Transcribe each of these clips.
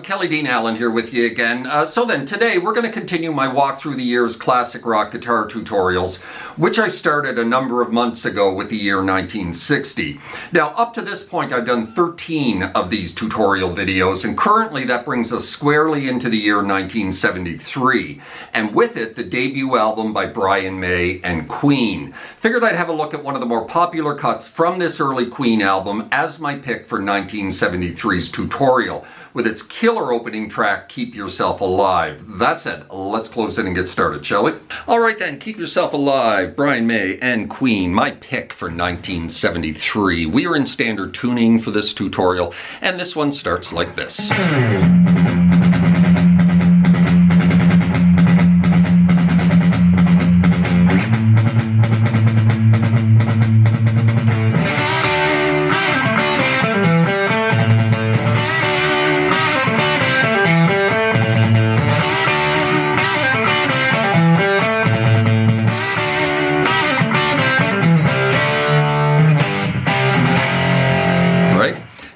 Kelly Dean Allen here with you again. So today we're going to continue my walk through the year's classic rock guitar tutorials, which I started a number of months ago with the year 1960. Now, up to this point, I've done 13 of these tutorial videos, and currently that brings us squarely into the year 1973, and with it, the debut album by Brian May and Queen. Figured I'd have a look at one of the more popular cuts from this early Queen album as my pick for 1973's tutorial, with its killer opening track, Keep Yourself Alive. That said, let's close it and get started, shall we? All right then, Keep Yourself Alive, Brian May and Queen, my pick for 1973. We are in standard tuning for this tutorial, and this one starts like this.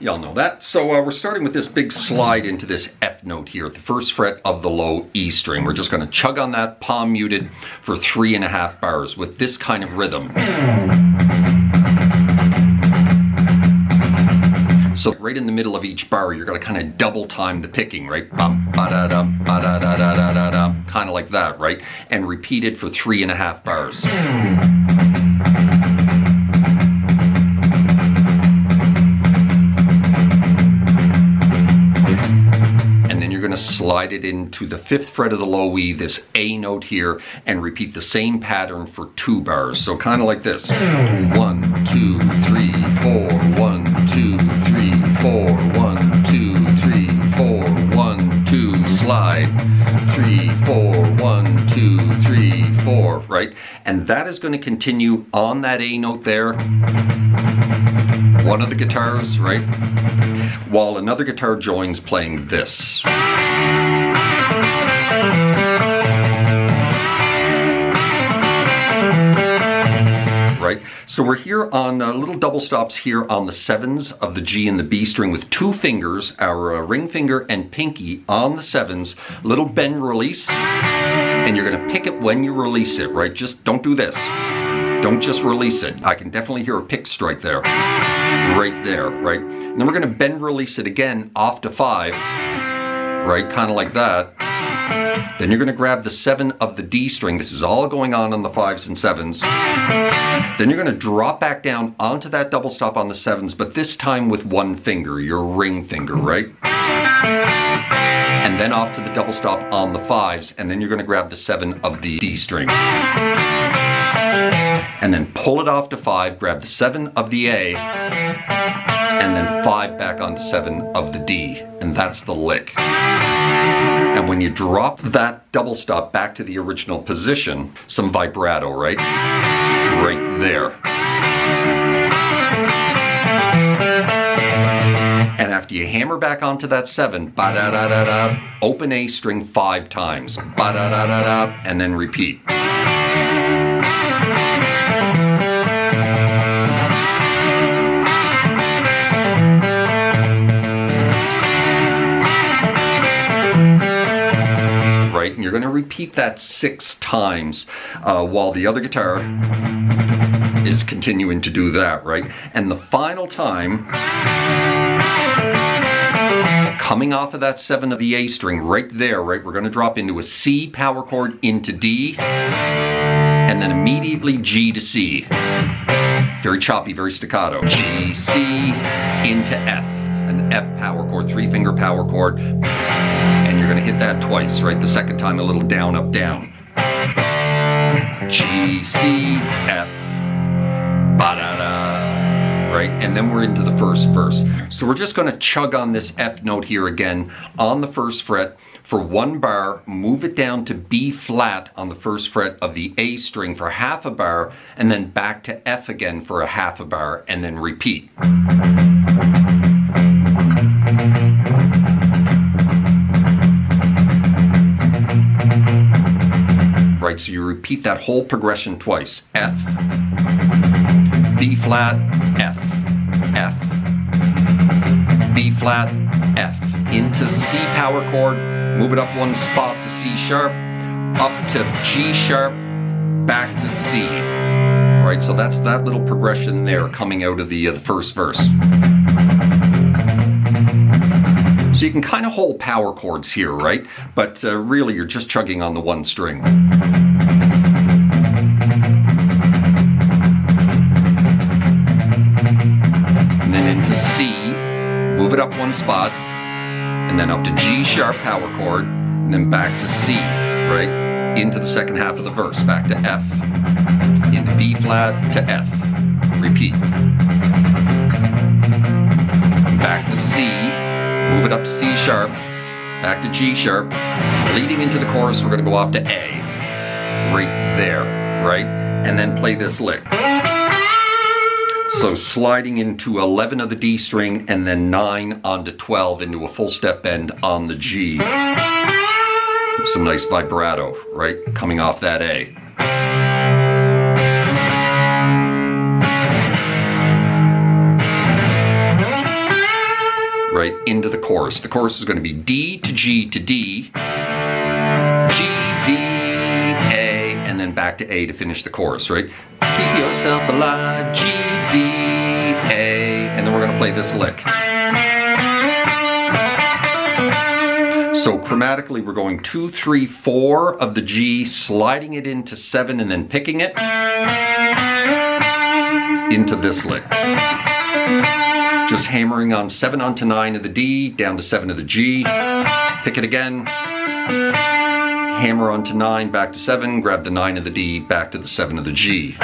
Y'all know that. So we're starting with this big slide into this F note here at the first fret of the low E string. We're just going to chug on that, palm muted, for 3.5 bars with this kind of rhythm. So right in the middle of each bar, you're going to kind of double time the picking, right? Bum, ba-da-dum, ba-da-da-da-da-da-dum, kind of like that, right? And repeat it for 3.5 bars. Slide it into the 5th fret of the low E, this A note here, and repeat the same pattern for 2 bars. So kind of like this. 1, 2, 3, 4, 1, 2, 3, 4, 1, 2, 3, 4, 1, 2, slide, 3, 4, 1, 2, 3, 4, right? And that is going to continue on that A note there, one of the guitars, right? While another guitar joins playing this. Right? So we're here on little double stops here on the 7s of the G and the B string with 2 fingers, our ring finger and pinky on the 7s, little bend release, and you're going to pick it when you release it, right? Just don't do this. Don't just release it. I can definitely hear a pick strike there. Right there, right? And then we're going to bend release it again off to 5, right? Kind of like that. Then you're going to grab the 7 of the D string. This is all going on the 5s and 7s. Then you're going to drop back down onto that double stop on the 7s, but this time with 1 finger, your ring finger, right? And then off to the double stop on the 5s, and then you're going to grab the 7 of the D string. And then pull it off to 5, grab the 7 of the A, and then 5 back onto 7 of the D, and that's the lick. And when you drop that double stop back to the original position, some vibrato, right? Right there. And after you hammer back onto that 7, ba-da-da-da-da, open A string 5 times, ba-da-da-da-da, and then repeat. And you're going to repeat that 6 times while the other guitar is continuing to do that, right? And the final time, coming off of that 7 of the A string right there, right, we're going to drop into a C power chord into D, and then immediately G to C. Very choppy, very staccato. G, C, into F. An F power chord, 3-finger power chord. And you're going to hit that twice, right? The second time a little down, up, down. G, C, F, ba-da-da, right? And then we're into the first verse. So we're just going to chug on this F note here again on the 1st fret for 1 bar, move it down to B flat on the 1st fret of the A string for 1/2 bar, and then back to F again for 1/2 bar, and then repeat. Right, so you repeat that whole progression twice. F, B flat, F, F, B flat, F, into into C power chord, move it up one spot to C sharp, up to G sharp, back to C. Right, so that's that little progression there coming out of the first verse. So you can kind of hold power chords here, right? But really you're just chugging on the one string. And then into C, move it up one spot, and then up to G sharp power chord, and then back to C, right? Into the second half of the verse, back to F, into B flat to F, repeat. Back to C, move it up to C sharp, back to G sharp, leading into the chorus we're going to go off to A, right there, right? And then play this lick. So sliding into 11 of the D string and then 9 onto 12 into a full step bend on the G. Some nice vibrato, right? Coming off that A. Right into the chorus. The chorus is going to be D to G to D, G, D, A, and then back to A to finish the chorus, right? Keep yourself alive, G, D, A, and then we're going to play this lick. So chromatically we're going 2, 3, 4 of the G, sliding it into 7 and then picking it into this lick. Just hammering on 7 onto 9 of the D, down to 7 of the G, pick it again, hammer onto 9, back to 7, grab the 9 of the D, back to the 7 of the G.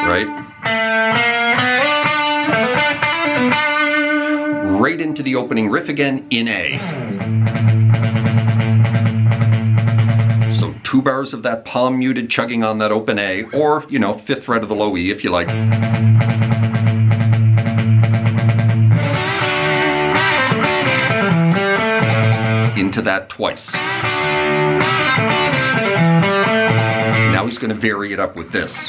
Right? Right into the opening riff again in A. So 2 bars of that palm muted chugging on that open A, or, you know, 5th fret of the low E if you like. Into that twice. Now he's going to vary it up with this.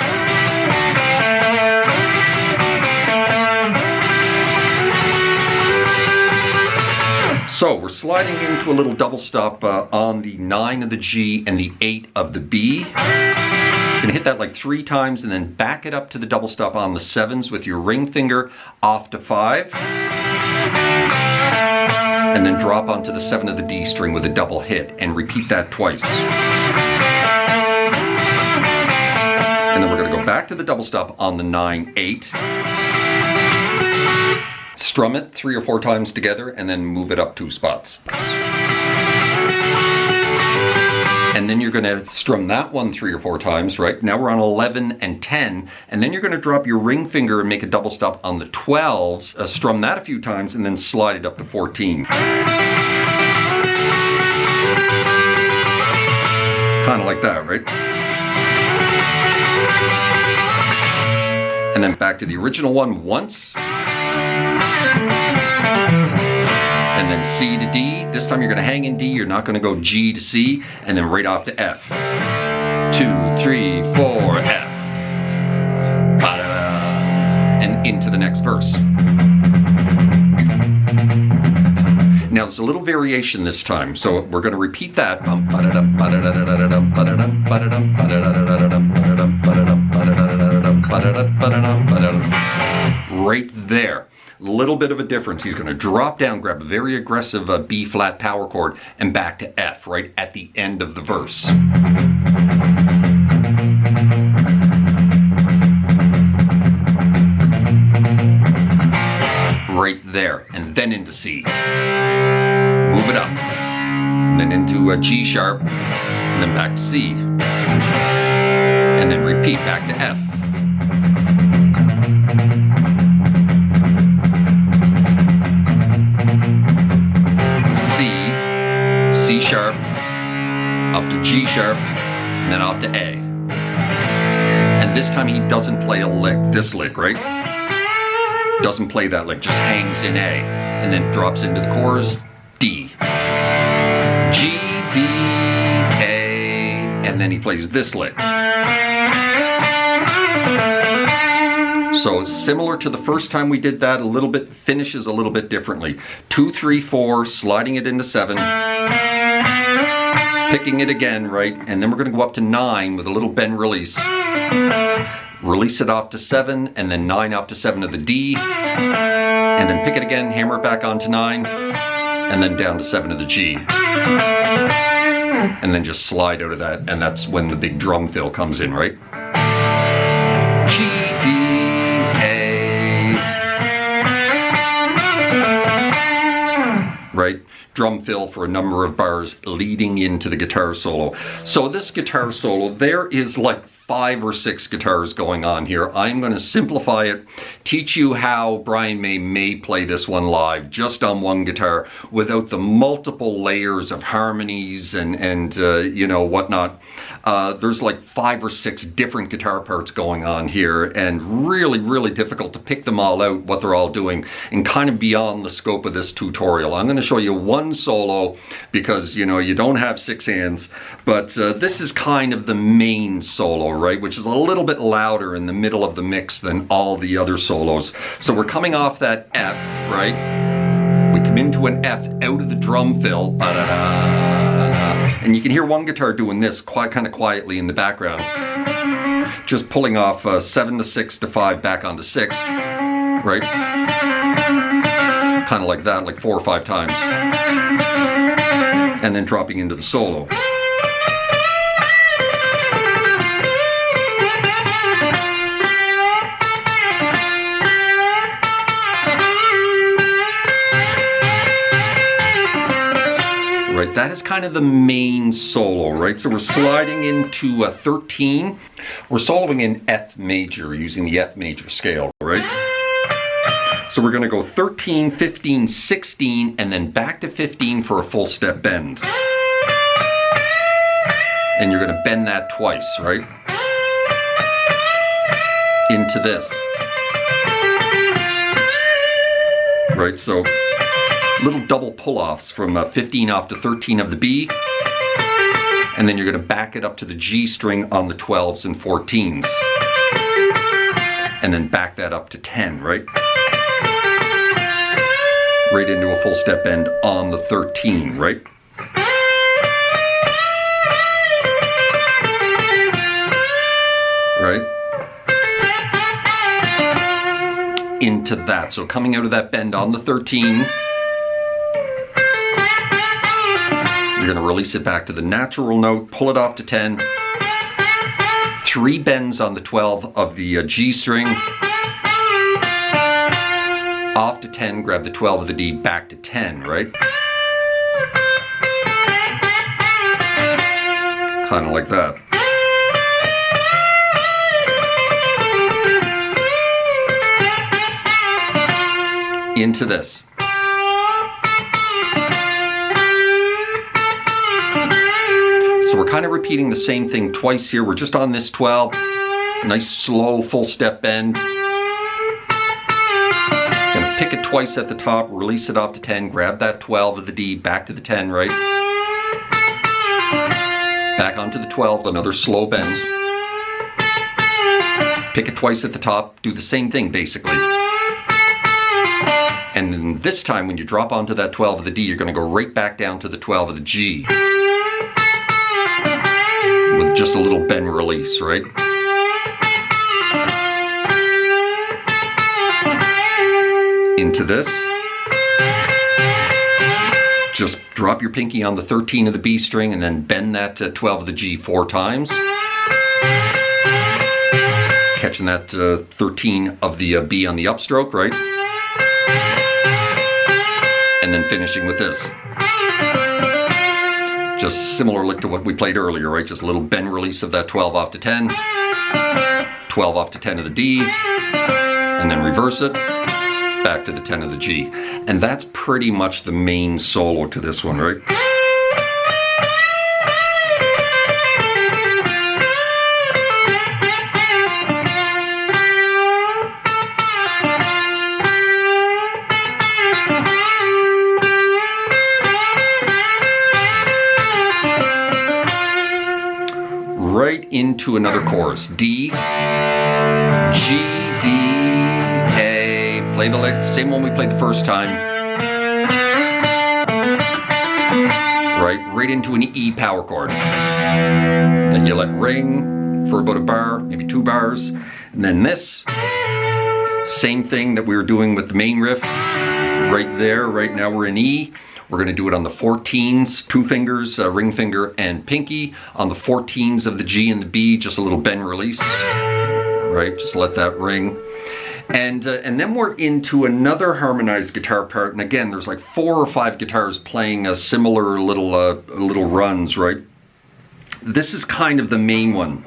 So we're sliding into a little double stop on the 9 of the G and the 8 of the B. You're gonna hit that like 3 times and then back it up to the double stop on the 7s with your ring finger off to 5. And then drop onto the 7 of the D string with a double hit and repeat that twice. And then we're gonna go back to the double stop on the 9, 8. Strum it 3 or 4 times together and then move it up 2 spots. And then you're going to strum that one 3 or 4 times, right? Now we're on 11 and 10, and then you're going to drop your ring finger and make a double stop on the 12s, strum that a few times, and then slide it up to 14. Kind of like that, right? And then back to the original one once. And then C to D. This time you're going to hang in D. You're not going to go G to C. And then right off to F. 2, 3, 4, F. And into the next verse. Now there's a little variation this time. So we're going to repeat that. Right there. Little bit of a difference. He's going to drop down, grab a very aggressive B flat power chord, and back to F right at the end of the verse. Right there, and then into C. Move it up, and then into a G sharp, and then back to C, and then repeat back to F. C sharp, up to G sharp, and then off to A. And this time he doesn't play a lick, this lick, right? Doesn't play that lick, just hangs in A, and then drops into the chorus, D. G, D, A, and then he plays this lick. So similar to the first time we did that, a little bit, finishes a little bit differently. 2, 3, 4, sliding it into 7, picking it again, right? And then we're going to go up to 9 with a little bend release. Release it off to 7, and then 9 off to 7 of the D, and then pick it again, hammer it back onto 9, and then down to 7 of the G. And then just slide out of that, and that's when the big drum fill comes in, right? G, D, A. Right? Drum fill for a number of bars leading into the guitar solo. So this guitar solo, there is like 5 or 6 guitars going on here. I'm going to simplify it, teach you how Brian may play this one live just on one guitar without the multiple layers of harmonies and you know, whatnot. There's like 5 or 6 different guitar parts going on here, and really difficult to pick them all out, what they're all doing, and kind of beyond the scope of this tutorial. I'm going to show you one solo because, you know, you don't have 6 hands, but this is kind of the main solo, right, which is a little bit louder in the middle of the mix than all the other solos. So we're coming off that F, right? We come into an F out of the drum fill, and you can hear one guitar doing this kind of quietly in the background, just pulling off 7 to 6 to 5 back onto 6, right? Kind of like that, like 4 or 5 times, and then dropping into the solo. Right, that is kind of the main solo, right? So we're sliding into a 13. We're soloing in F major using the F major scale, right? So we're going to go 13, 15, 16, and then back to 15 for a full step bend. And you're going to bend that twice, right? Into this. Right, so little double pull-offs from 15 off to 13 of the B, and then you're going to back it up to the G string on the 12s and 14s, and then back that up to 10, right? Right into a full step bend on the 13, right? Right? Into that. So coming out of that bend on the 13, you're going to release it back to the natural note, pull it off to 10, 3 bends on the 12 of the G string, off to 10, grab the 12 of the D, back to 10, right? Kind of like that. Into this. So we're kind of repeating the same thing twice here. We're just on this 12. Nice slow full step bend. Gonna pick it twice at the top, release it off to 10, grab that 12 of the D, back to the 10, right? Back onto the 12, another slow bend. Pick it twice at the top, do the same thing basically. And then this time when you drop onto that 12 of the D, you're gonna go right back down to the 12 of the G. With just a little bend release, right? Into this. Just drop your pinky on the 13 of the B string and then bend that to 12 of the G 4 times. Catching that 13 of the B on the upstroke, right? And then finishing with this. Just similar lick to what we played earlier, right? Just a little bend release of that 12 off to 10, 12 off to 10 of the D, and then reverse it, back to the 10 of the G. And that's pretty much the main solo to this one, right? Right into another chorus. D, G, D, play the lick, same one we played the first time. Right into an E power chord. Then you let it ring for about a bar, maybe 2 bars. And then this, same thing that we were doing with the main riff, right there. Right now we're in E. We're going to do it on the 14s, 2 fingers, ring finger and pinky. On the 14s of the G and the B, just a little bend release. Right, just let that ring. And then we're into another harmonized guitar part. And again, there's like 4 or 5 guitars playing a similar little runs, right? This is kind of the main one.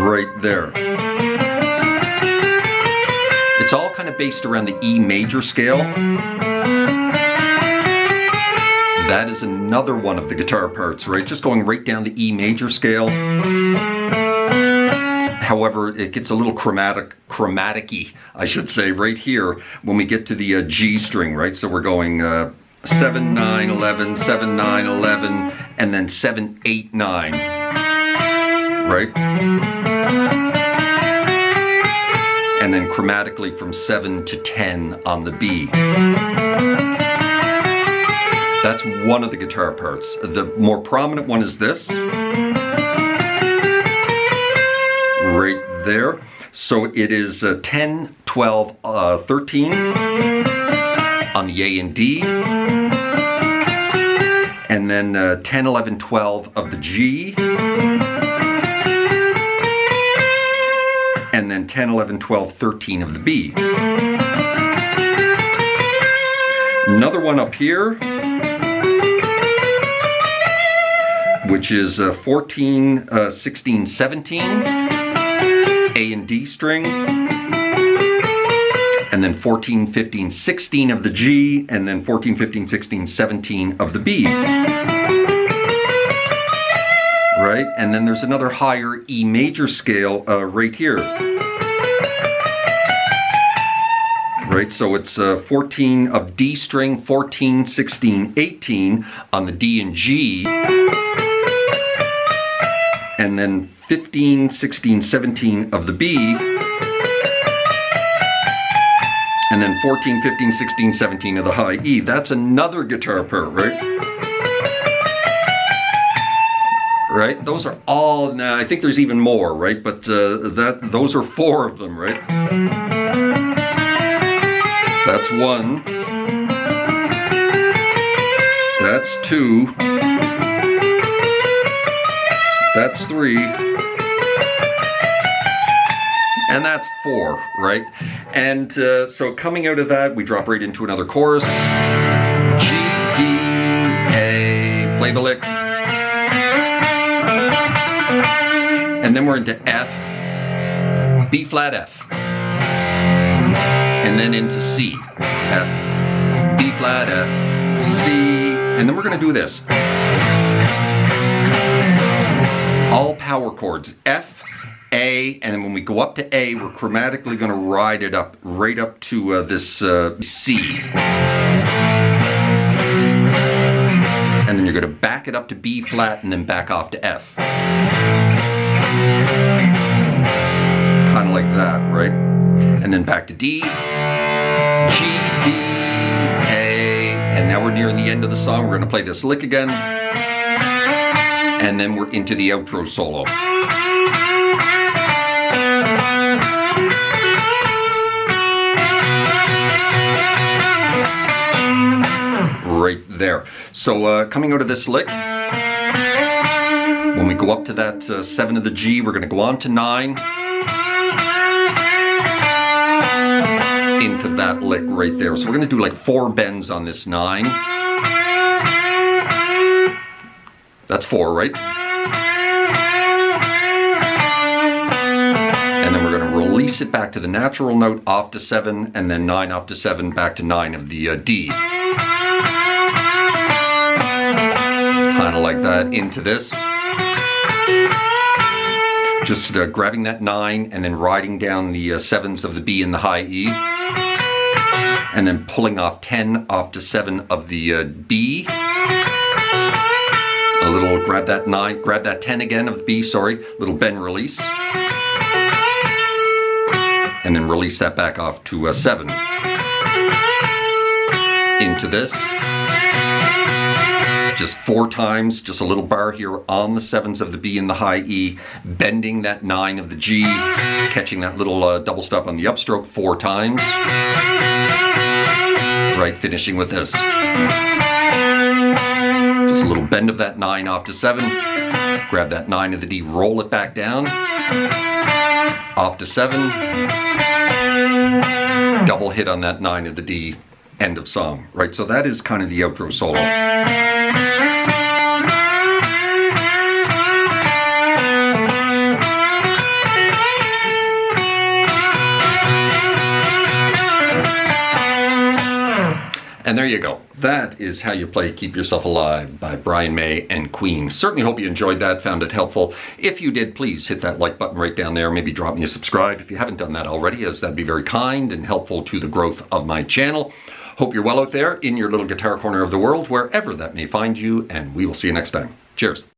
Right there. It's all kind of based around the E major scale. That is another one of the guitar parts, right? Just going right down the E major scale. However, it gets a little chromatic-y, I should say, right here when we get to the G string, right? So we're going 7, 9, 11, 7, 9, 11, and then 7, 8, 9, right? And then chromatically from 7 to 10 on the B. That's one of the guitar parts. The more prominent one is this. Right there. So it is 10, 12, 13 on the A and D. And then 10, 11, 12 of the G. And then 10, 11, 12, 13 of the B. Another one up here, which is 14, 16, 17. A and D string, and then 14, 15, 16 of the G, and then 14, 15, 16, 17 of the B. Right? And then there's another higher E major scale right here. Right? So it's 14 of D string, 14, 16, 18 on the D and G, and then 15, 16, 17 of the B, and then 14, 15, 16, 17 of the high E. That's another guitar part, right? Right? Those are all, now I think there's even more, right? But those are 4 of them, right? That's 1. That's 2. That's 3. And that's 4, right? And so coming out of that, we drop right into another chorus. G, D, A, play the lick. And then we're into F, B flat F. And then into C, F, B flat F, C. And then we're going to do this. All power chords, F, A, and then when we go up to A, we're chromatically going to ride it up, right up to this C. And then you're going to back it up to B flat and then back off to F. Kind of like that, right? And then back to D, G, D, A, and now we're nearing the end of the song. We're going to play this lick again. And then we're into the outro solo. Right there. So coming out of this lick, when we go up to that 7 of the G, we're going to go on to 9. Into that lick right there. So we're going to do like 4 bends on this 9. That's 4, right? And then we're going to release it back to the natural note off to 7, and then 9 off to 7, back to 9 of the D. Kind of like that into this. Just grabbing that 9 and then riding down the 7s of the B and the high E. And then pulling off 10 off to 7 of the B. A little, grab that 9, grab that 10 again of the B, sorry. Little bend release. and then release that back off to a 7. Into this. Just 4 times, just a little bar here on the 7s of the B and the high E, bending that 9 of the G, catching that little double stop on the upstroke 4 times. Right, finishing with this. Just a little bend of that 9 off to 7, grab that 9 of the D, roll it back down, off to 7, double hit on that 9 of the D, end of song, right? So that is kind of the outro solo. And there you go. That is how you play Keep Yourself Alive by Brian May and Queen. Certainly hope you enjoyed that, found it helpful. If you did, please hit that like button right down there. Maybe drop me a subscribe if you haven't done that already, as that'd be very kind and helpful to the growth of my channel. Hope you're well out there in your little guitar corner of the world, wherever that may find you, and we will see you next time. Cheers.